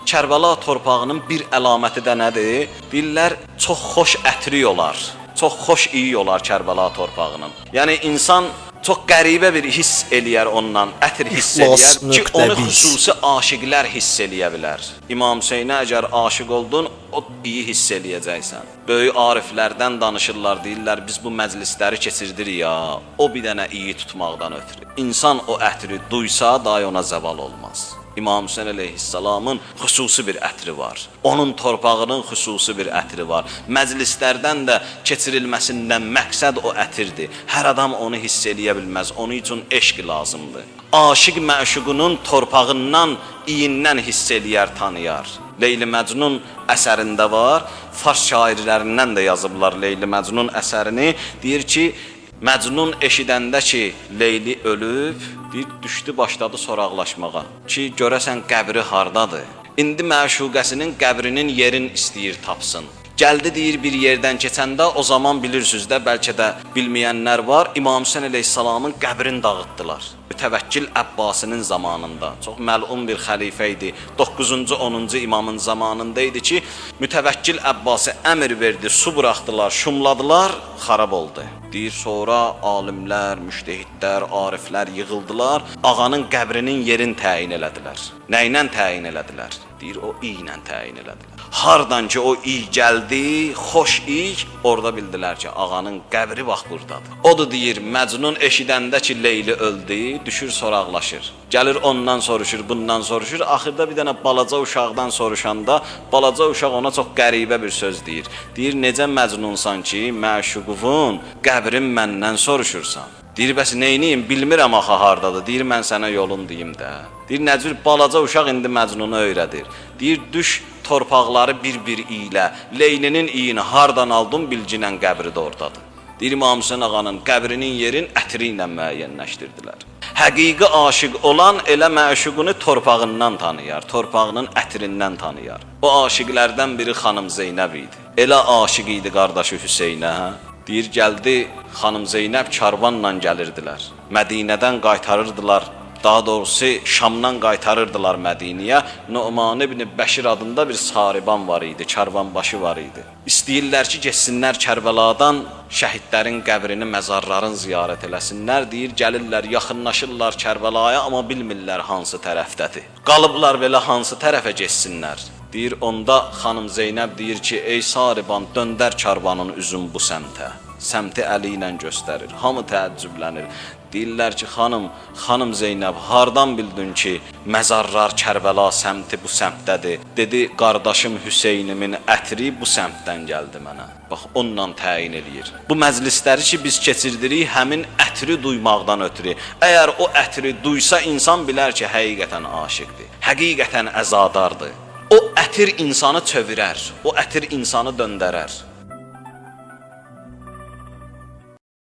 Kərbəla torpağının bir əlaməti də nədir? Deyirlər, çox xoş ətri olar. Çox xoş iyi olar Kərbəla torpağının. Yəni insan çox qəribə bir hiss eləyər ondan, ətr hiss eləyər ki, onu xüsusi aşiqlər hiss eləyə bilər. İmam Hüseynə əgər aşiq oldun, o iyi hiss eləyəcəksən. Böyük ariflərdən danışırlar, deyirlər, biz bu məclisləri keçirdirik ya, o bir dənə iyi tutmaqdan ötürü. İnsan o ətri duysa, dahi ona zəval olmaz. İmam Hüseyn əleyhissalamın xüsusi bir ətri var. Onun torpağının xüsusi bir ətri var. Məclislərdən də keçirilməsindən məqsəd o ətirdir. Hər adam onu hiss eləyə bilməz. Onun üçün eşq lazımdır. Aşiq məşuqunun torpağından, iyindən hiss eləyər, tanıyar. Leyli Məcnun əsərində var. Fars şairlərindən də yazıblar Leyli Məcnun əsərini. Deyir ki, Məcnun eşidəndə ki, Leyli ölüb, düşdü, başladı soraqlaşmağa ki, görəsən qəbri hardadır? İndi məşuqəsinin qəbrinin yerin istəyir tapsın. Gəldi, deyir, bir yerdən keçəndə, o zaman bilirsiniz də, bəlkə də bilməyənlər var, İmam Hüseyn əleyhissalamın qəbrini dağıtdılar. Mütəvəkkil Əbbasinin zamanında, çox məlun bir xəlifə idi, 9-cu, 10-cu imamın zamanında idi ki, Mütəvəkkil Əbbası əmr verdi, su buraxdılar, şumladılar, xarab oldu. Deyir, sonra alimlər, müştehidlər, ariflər yığıldılar, ağanın qəbrinin yerini təyin elədilər. Nə ilə təyin elədilər? Deyir, o iyi ilə təyin elədilər. Hardan ki o iy gəldi, xoş iy, orada bildilər ki, ağanın qəbri bax buradadır. Odur deyir, Məcnun eşidəndə ki, Leyli öldü, düşür soraqlaşır. Gəlir ondan soruşur, bundan soruşur. Axırda bir dənə balaca uşaqdan soruşanda, balaca uşaq ona çox qəribə bir söz deyir. Deyir, necə Məcnunsan ki, məşuquvun qəbrin məndən soruşursan? Deyir, bəs neyniyim, bilmirəm axı hardadır. Deyir, mən sənə yolun deyim də. Deyir, nəcür balaca uşaq indi Məcnunu öyrədir. Deyir, düş torpaqları bir-bir ilə, Leylinin iyini hardan aldın, bilginən qəbri də oradadır. Deyir, İmam Hüseyn ağanın qəbrinin yerin ətri ilə müəyyənləşdirdilər. Həqiqi aşiq olan elə məşuqunu torpağından tanıyar, torpağının ətrindən tanıyar. O aşiqlərdən biri xanım Zeynəb idi. Elə aşiq idi qardaşı Hüseynə, deyir, gəldi, xanım Zeynəb karvanla gəlirdilər. Mədinədən qaytarırdılar, daha doğrusu Şamdan qaytarırdılar Mədiniyə. Nu'man ibn Bəşir adında bir sariban var idi, karvanbaşı var idi. İstəyirlər ki, geçsinlər Kərbəladan şəhidlərin qəbrini, məzarların ziyarət eləsinlər. Deyir, gəlirlər, yaxınlaşırlar Kərbəlaya, amma bilmirlər hansı tərəfdədir. Qalıblar belə hansı tərəfə geçsinlər. Deyir, onda xanım Zeynəb deyir ki, ey sariban, döndər karvanın üzün bu səmtə. Səmti əli ilə göstərir. Hamı təəccüblənir. Deyirlər ki, xanım Zeynəb, hardan bildin ki, məzarlar Kərbəla səmti bu səmtdədir? Dedi, qardaşım Hüseynimin ətri bu səmtdən gəldi mənə. Bax, onunla təyin eləyir. Bu məclisləri ki, biz keçirdirik, həmin ətri duymaqdan ötürü. Əgər o ətri duysa, insan bilər ki, həqiqətən aşiqdir, həqiqətən əzadardır. O ətir insanı çevirər, o ətir insanı döndərər.